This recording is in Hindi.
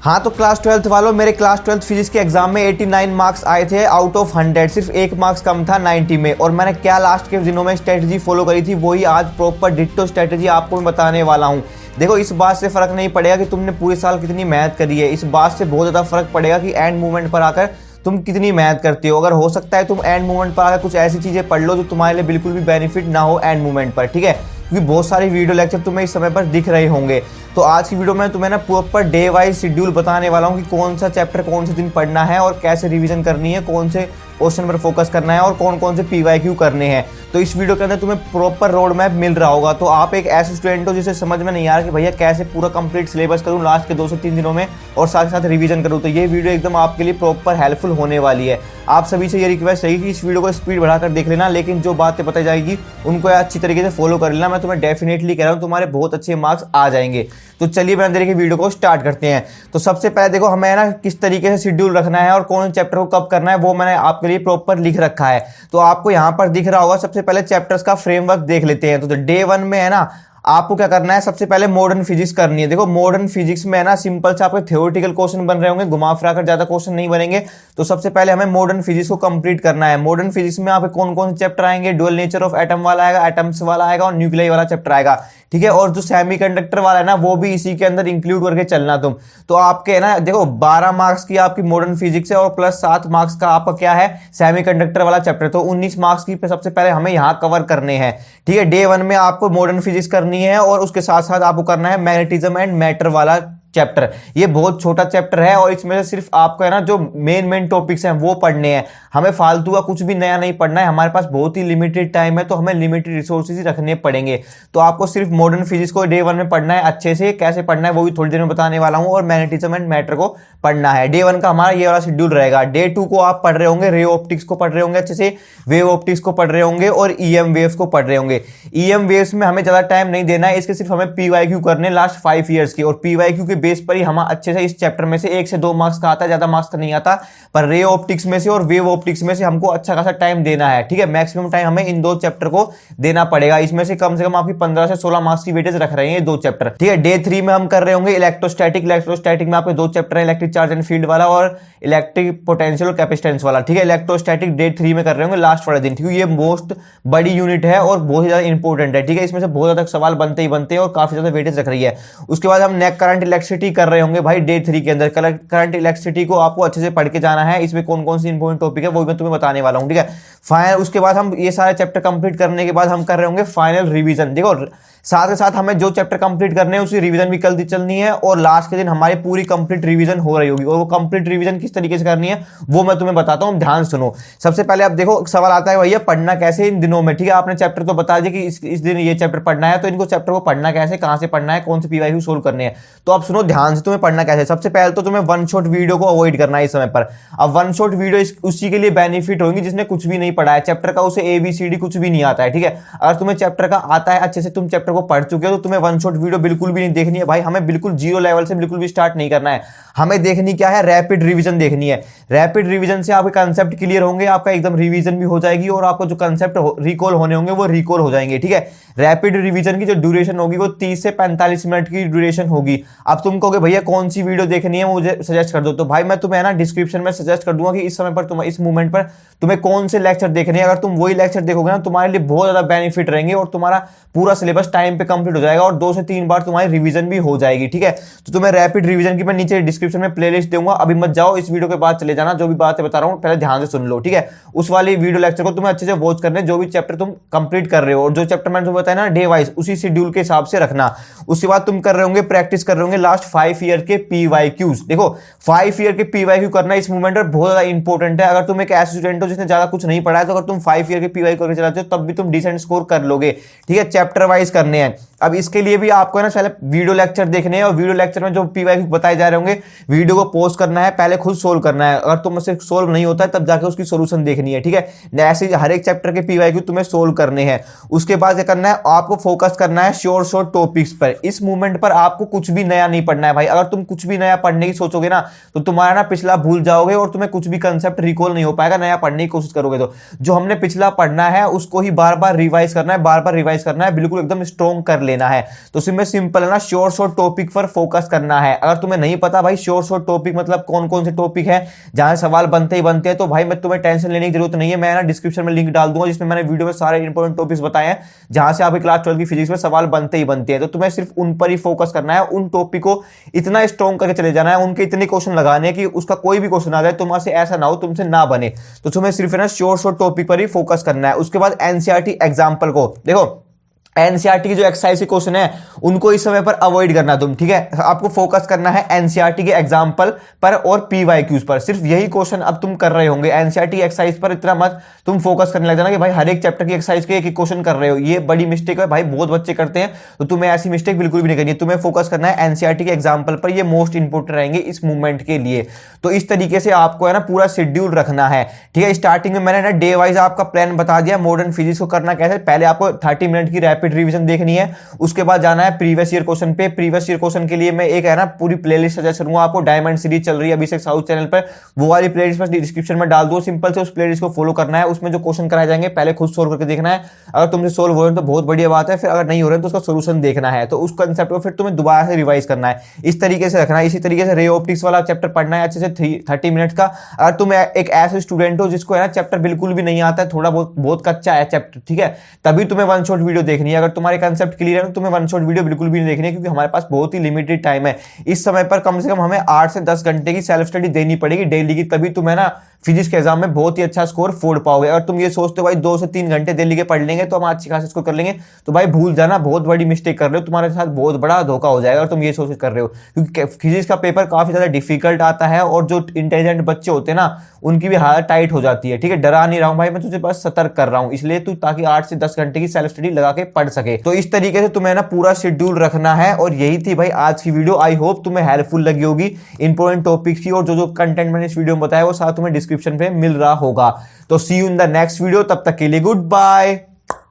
हाँ तो क्लास 12th वालों, मेरे क्लास 12th फिजिक्स के एग्जाम में 89 मार्क्स आए थे आउट ऑफ 100, सिर्फ 1 मार्क्स कम था 90 में। और मैंने क्या लास्ट के दिनों में स्ट्रेटजी फॉलो करी थी, वही आज प्रॉपर डिट्टो स्ट्रेटजी आपको मैं बताने वाला हूँ। देखो, इस बात से फर्क नहीं पड़ेगा कि तुमने पूरे साल कितनी मेहनत करी है, इस बात से बहुत ज़्यादा फर्क पड़ेगा कि एंड मोमेंट पर आकर तुम कितनी मेहनत करते हो। अगर हो सकता है तुम एंड मोमेंट पर आकर कुछ ऐसी चीज़ें पढ़ लो जो तुम्हारे लिए बिल्कुल भी बेनिफिट ना हो एंड मोमेंट पर, ठीक है, क्योंकि बहुत सारे वीडियो लेक्चर तुम्हें इस समय पर दिख रहे होंगे। तो आज की वीडियो में तुम्हें ना प्रॉपर डे वाइज शेड्यूल बताने वाला हूँ कि कौन सा चैप्टर कौन से दिन पढ़ना है और कैसे रिवीजन करनी है, कौन से क्वेश्चन पर फोकस करना है और कौन कौन से पीवाईक्यू करने हैं। तो इस वीडियो के अंदर तुम्हें प्रॉपर रोड मैप मिल रहा होगा। तो आप एक ऐसे स्टूडेंट हो जिसे समझ में नहीं आ रहा कि भैया कैसे पूरा कंप्लीट सिलेबस करूँ लास्ट के 2 से 3 दिनों में और साथ साथ रिवीजन करूँ, तो ये वीडियो एकदम आपके लिए प्रॉपर हेल्पफुल होने वाली है। आप सभी से ये रिक्वेस्ट है कि इस वीडियो को स्पीड बढ़ाकर देख लेना, लेकिन जो बातें बताई जाएगी उनको अच्छी तरीके से फॉलो कर लेना। मैं तुम्हें डेफिनेटली कह रहा हूँ तुम्हारे बहुत अच्छे मार्क्स आ जाएंगे। तो चलिए बिना देरी के वीडियो को स्टार्ट करते हैं। तो सबसे पहले देखो, हमें ना किस तरीके से शेड्यूल रखना है और कौन चैप्टर को कब करना है वो मैंने आपके लिए प्रॉपर लिख रखा है। तो आपको यहाँ पर दिख रहा होगा। सबसे पहले चैप्टर्स का फ्रेमवर्क देख लेते हैं। तो डे 1 में है ना, आपको क्या करना है, सबसे पहले मॉडर्न फिजिक्स करनी है। देखो, मॉडर्न फिजिक्स में है ना सिंपल से आपके थ्योरेटिकल क्वेश्चन बन रहे होंगे, घुमा फिरा कर ज्यादा क्वेश्चन नहीं बनेंगे। तो सबसे पहले हमें मॉडर्न फिजिक्स को कंप्लीट करना है। मॉडर्न फिजिक्स में आपके कौन कौन से चैप्टर आएंगे, डुअल नेचर ऑफ एटम वाला आएगा, एटम्स वाला आएगा और न्यूक्लियाई वाला चैप्टर आएगा, ठीक है। और जो सेमीकंडक्टर वाला है ना वो भी इसी के अंदर इंक्लूड करके चलना तुम। तो आपके है ना, देखो 12 मार्क्स की आपकी मॉडर्न फिजिक्स है और प्लस 7 मार्क्स का आपका क्या है, सेमीकंडक्टर वाला चैप्टर। तो 19 मार्क्स की सबसे पहले हमें यहाँ कवर करने हैं, ठीक है। डे 1 में आपको मॉडर्न फिजिक्स करनी है और उसके साथ साथ आपको करना है मैग्नेटिज्म एंड मैटर वाला चैप्टर। ये बहुत छोटा चैप्टर है और इसमें से सिर्फ आपको है ना जो मेन टॉपिक्स हैं वो पढ़ने हैं। हमें फालतू का कुछ भी नया नहीं पढ़ना है। हमारे पास बहुत ही लिमिटेड टाइम है तो हमें लिमिटेड रिसोर्सेज ही रखने पड़ेंगे। तो आपको सिर्फ मॉडर्न फिजिक्स को डे 1 में पढ़ना है अच्छे से। कैसे पढ़ना है वो भी थोड़ी देर में बताने वाला हूं। और मैग्नेटिज्म एंड मैटर को पढ़ना है। डे 1 का हमारा ये वाला शेड्यूल रहेगा। डे 2 को आप पढ़ रहे होंगे, रे ऑप्टिक्स को पढ़ रहे होंगे अच्छे से, वेव ऑप्टिक्स को पढ़ रहे होंगे और ईएम वेव्स को पढ़ रहे होंगे। ईएम वेव्स में हमें ज्यादा टाइम नहीं देना है, इसके सिर्फ हमें पीवाईक्यू करने लास्ट 5 ईयर्स की। और पीवाईक्यू के बेस पर ही हम अच्छे से इस चैप्टर में से 1 से 2 मार्क्स का आता है, ज्यादा मार्क्स का नहीं आता। पर रे ऑप्टिक्स में से और वेव ऑप्टिक्स में से हमको अच्छा खासा टाइम देना है, ठीक है। मैक्सिमम टाइम हमें इन 2 चैप्टर को देना पड़ेगा। इसमें से कम आपकी 15 से 16 मार्क्स की वेटेज रख रहे हैं ये 2 चैप्टर, ठीक है। डे 3 में हम कर रहे होंगे इलेक्ट्रोस्टैटिक। इलेक्ट्रोस्टैटिक में आपके 2 चैप्टर है, इलेक्ट्रिक चार्ज एंड फील्ड वाला और इलेक्ट्रिक पोटेंशियल और कैपेसिटेंस वाला, ठीक है। इलेक्ट्रोस्टैटिक डे 3 में कर रहे होंगे लास्ट वाले दिन, क्योंकि ये मोस्ट बड़ी यूनिट है और बहुत ही ज्यादा इंपॉर्टेंट है, ठीक है। इसमें से बहुत ज्यादा सवाल बनते ही बनते हैं और काफी ज्यादा वेटेज रख रही है। उसके बाद हम नेट करंट इलेक्ट्रिसिटी कर रहे होंगे भाई डे 3 के अंदर। करंट इलेक्ट्रिसिटी को आपको अच्छे से पढ़ के जाना है। इसमें कौन कौन सी इंपॉर्टेंट टॉपिक है वो मैं तुम्हें बताने वाला हूं, ठीक है। फाइनल, उसके बाद हम ये सारे चैप्टर कंप्लीट करने के बाद हम कर रहे होंगे फाइनल रिवीजन। देखो, साथ ही साथ हमें जो चैप्टर कंप्लीट करने हैं उसकी रिवीजन भी कल चलनी है और लास्ट के दिन हमारी पूरी कंप्लीट रिवीजन हो रही होगी। और वो कंप्लीट रिवीजन किस तरीके से करनी है वो मैं तुम्हें बताता हूं, ध्यान सुनो। सबसे पहले अब देखो, सवाल आता है भैया पढ़ना कैसे इन दिनों में, ठीक है। आपने चैप्टर तो बता दिया कि इस दिन ये चैप्टर पढ़ना है, तो इनको चैप्टर को पढ़ना कैसे, कहां से पढ़ना है, कौन से पीवाईक्यू सोल्व करने हैं। तो अब सुनो ध्यान से, तुम्हें पढ़ना कैसे। सबसे पहले तो तुम्हें वन शॉट वीडियो को अवॉइड करना है इस समय पर। अब वन शॉट वीडियो उसी के लिए बेनिफिट होगी जिसने कुछ भी नहीं पढ़ा है चैप्टर का, उसे ABCD कुछ भी नहीं आता है, ठीक है। अगर तुम्हें चैप्टर का आता है अच्छे से, तुम चैप्टर को पढ़ चुके हो, तो तुम्हें वन शॉट वीडियो बिल्कुल भी नहीं देखनी है भाई। हमें बिल्कुल जीरो लेवल से बिल्कुल भी स्टार्ट नहीं करना है। हमें देखनी क्या है, रैपिड रिवीजन देखनी है। रैपिड रिवीजन से आपके कंसेप्ट क्लियर होंगे, आपका एकदम रिवीजन भी हो जाएगी और आपको जो कंसेप्ट रिकॉल होने होंगे वो रिकॉल हो जाएंगे, ठीक है। रैपिड रिवीजन की जो ड्यूरेशन होगी वो 30 से 45 मिनट की ड्यूरेशन होगी। अब तुम कहोगे भैया कौन सी वीडियो देखनी है मुझे सजेस्ट कर दो। तो भाई मैं तुम्हें ना डिस्क्रिप्शन में सजेस्ट कर दूंगा कि इस समय पर तुम्हें, इस मूवमेंट पर तुम्हें कौन से लेक्चर देखने हैं। अगर तुम वही लेक्चर देखोगे ना, तुम्हारे लिए बहुत ज्यादा बेनिफिट रहेंगे और तुम्हारा पूरा सिलेबस टाइम पे कंप्लीट हो जाएगा और 2 से 3 बार तुम्हारी रिवीजन भी हो जाएगी, ठीक है। तो तुम्हें रैपिड रिवीजन की मैं नीचे डिस्क्रिप्शन में प्लेलिस्ट दूंगा, अभी मत जाओ, इस वीडियो के बाद चले जाना। जो भी बातें बता रहा हूं पहले ध्यान से सुन लो, ठीक है। उस वाली वीडियो लेक्चर को तुम्हें अच्छे से वॉच करने, जो भी चैप्टर तुम कंप्लीट कर रहे हो और जो चैप्टर मैंने तुम्हें बताया ना डे वाइज, उसी शेड्यूल के हिसाब से रखना। उसके बाद तुम कर रहे होंगे प्रैक्टिस कर रहे होंगे लास्ट 5 ईयर के पीवाईक्यूज। देखो 5 ईयर के पीवाईक्यू करना इस मूवमेंट पर बहुत ज्यादा इंपॉर्टेंट है। अगर तुम एक ऐसे स्टूडेंट हो जिसने ज्यादा कुछ नहीं पढ़ा है, तो अगर तुम 5 ईयर के पीवाईक्यू करके चलाते हो तब भी तुम डिसेंट स्कोर कर लोगे, ठीक है। चैप्टर वाइज करने हैं। अब इसके लिए भी आपको ना पहले वीडियो लेक्चर देखने हैं और वीडियो लेक्चर में जो पीवाईक्यू बताए जा रहे होंगे, वीडियो को पॉज करना है, पहले खुद सोल्व करना है। अगर तुमसे सोल्व नहीं होता है तब जाके उसकी सोल्यूशन देखनी है, ठीक है। ऐसे हर एक चैप्टर के पीवाईक्यू तुम्हें सोल्व करने हैं। उसके बाद क्या करना है, आपको फोकस करना है शॉर्ट टॉपिक्स पर। इस मूवमेंट पर आपको कुछ भी नया नहीं पढ़ना है भाई। अगर तुम कुछ भी नया पढ़ने की सोचोगे ना, तो तुम्हारा ना पिछला भूल जाओगे और तुम्हें कुछ भी कंसेप्ट रिकॉल नहीं हो पाएगा नया पढ़ने की कोशिश करोगे तो। जो हमने पिछला पढ़ना है उसको ही बार बार रिवाइज करना है, बार बार रिवाइज करना है, बिल्कुल एकदम स्ट्रॉन्ग कर लेना है। तो इसमें सिंपल है ना, शॉर्ट टॉपिक पर फोकस करना है। अगर तुम्हें नहीं पता भाई शॉर्ट टॉपिक मतलब कौन कौन से टॉपिक है जहां सवाल बनते ही बनते हैं, तो भाई मैं तुम्हें टेंशन लेने की जरूरत नहीं है। मैं ना डिस्क्रिप्शन में लिंक डाल दूंगा जिसमें मैंने वीडियो में सारे इंपॉर्टेंट टॉपिक्स बताए हैं जहां से आपकी क्लास 12 की फिजिक्स में सवाल बनते ही बनते हैं। तो तुम्हें सिर्फ उन पर ही फोकस करना है, उन टॉपिक को इतना स्ट्रॉन्ग करके चले जाना है, उनके इतने क्वेश्चन लगाने कि उसका कोई भी क्वेश्चन आ जाए तुम्हारे से ऐसा ना हो तुमसे ना बने। तो तुम्हें सिर्फ है ना शॉर्ट टॉपिक पर ही फोकस करना है। उसके बाद एनसीईआरटी एग्जाम्पल को देखो, एनसीईआरटी की जो एक्सरसाइज के क्वेश्चन है उनको इस समय पर अवॉइड करना तुम, ठीक है। आपको फोकस करना है एनसीईआरटी के एग्जांपल पर और पीवाईक्यूज पर। सिर्फ यही क्वेश्चन अब तुम कर रहे होंगे, एनसीईआरटी एक्सरसाइज पर इतना मत तुम फोकस करने लग जाना कि भाई हर एक चैप्टर की एक्सरसाइज के एक क्वेश्चन कर रहे हो। ये बड़ी मिस्टेक है भाई, बहुत बच्चे करते हैं, तो तुम्हें ऐसी मिस्टेक बिल्कुल भी नहीं करनी है। तुम्हें फोकस करना है एनसीईआरटी के एग्जाम्पल पर, ये मोस्ट इंपोर्टेंट रहेंगे इस मूवमेंट के लिए। तो इस तरीके से आपको है ना पूरा शेड्यूल रखना है, ठीक है। स्टार्टिंग में मैंने ना डे वाइज आपका प्लान बता दिया मॉडर्न फिजिक्स को करना कैसे। पहले आपको 30 मिनट की रैपिड रिवीजन देखनी है, उसके बाद जाना है प्रीवियस ईयर क्वेश्चन पे। प्रीवियस ईयर क्वेश्चन के लिए मैं एक है ना पूरी प्लेलिस्ट सजेस्ट करूंगा आपको, डायमंड सीरीज चल रही है अभिषेक साउथ चैनल पर, वो वाली प्लेलिस्ट में डिस्क्रिप्शन में डाल दो। सिंपल से उस प्लेलिस्ट को फॉलो करना है, उसमें जो क्वेश्चन कराए जाएंगे पहले खुद सोल्व करके देखना है। अगर तुमसे सोल्व हो रहे हैं तो बहुत बढ़िया बात है, फिर अगर नहीं हो रहे हैं तो उसका सोल्यूशन देखना है। तो उस कंसेप्ट को फिर तुम्हें दोबारा से रिवाइज करना है, इस तरीके से रखना है। इसी तरीके से रे ऑप्टिक्स वाला चैप्टर पढ़ना है अच्छे से 30 मिनट का। अगर तुम एक ऐसे स्टूडेंट हो जिसको है ना चैप्टर बिल्कुल भी नहीं आता है, थोड़ा बहुत कच्चा है चैप्टर, ठीक है, तभी तुम्हें वन शॉट वीडियो देखनी है। अगर तुम्हारे कंसेप्ट क्लियर है तो तुम्हें वन शॉट वीडियो बिल्कुल भी नहीं देखनी है, क्योंकि हमारे पास बहुत ही लिमिटेड टाइम है। इस समय पर कम से कम हमें 8 से 10 घंटे की सेल्फ स्टडी देनी पड़ेगी डेली की, तभी तुम्हें ना फिजिक्स के एग्जाम में बहुत ही अच्छा स्कोर फोड़ पाओगे। अगर तुम ये सोचते हो भाई 2 से 3 घंटे डेली के पढ़ लेंगे तो हम अच्छी खासी स्कोर कर लेंगे, तो भाई भूल जाना, बहुत बड़ी मिस्टेक कर रहे हो, तुम्हारे साथ बहुत बड़ा धोखा हो जाएगा अगर तुम ये सोच कर रहे हो। क्योंकि फिजिक्स का पेपर काफी ज्यादा डिफिकल्ट आता है और जो इंटेलिजेंट बच्चे होते हैं ना उनकी भी हालत टाइट हो जाती है, ठीक है। डरा नहीं रहा हूं भाई, मैं तुझे बस सतर्क कर रहा हूं, इसलिए तू ताकि 8 से 10 घंटे की सेल्फ स्टडी लगा के पढ़ सके। तो इस तरीके से तुम्हें ना पूरा शेड्यूल रखना है। और यही थी भाई आज की वीडियो, आई होप तुम्हें हेल्पफुल लगी होगी इंपॉर्टेंट टॉपिक्स की, और जो कंटेंट मैंने इस वीडियो में बताया वो साथ तुम्हें डिस्क्रिप्शन पे मिल रहा होगा। तो see you in the next video, तब तक के लिए गुड बाय।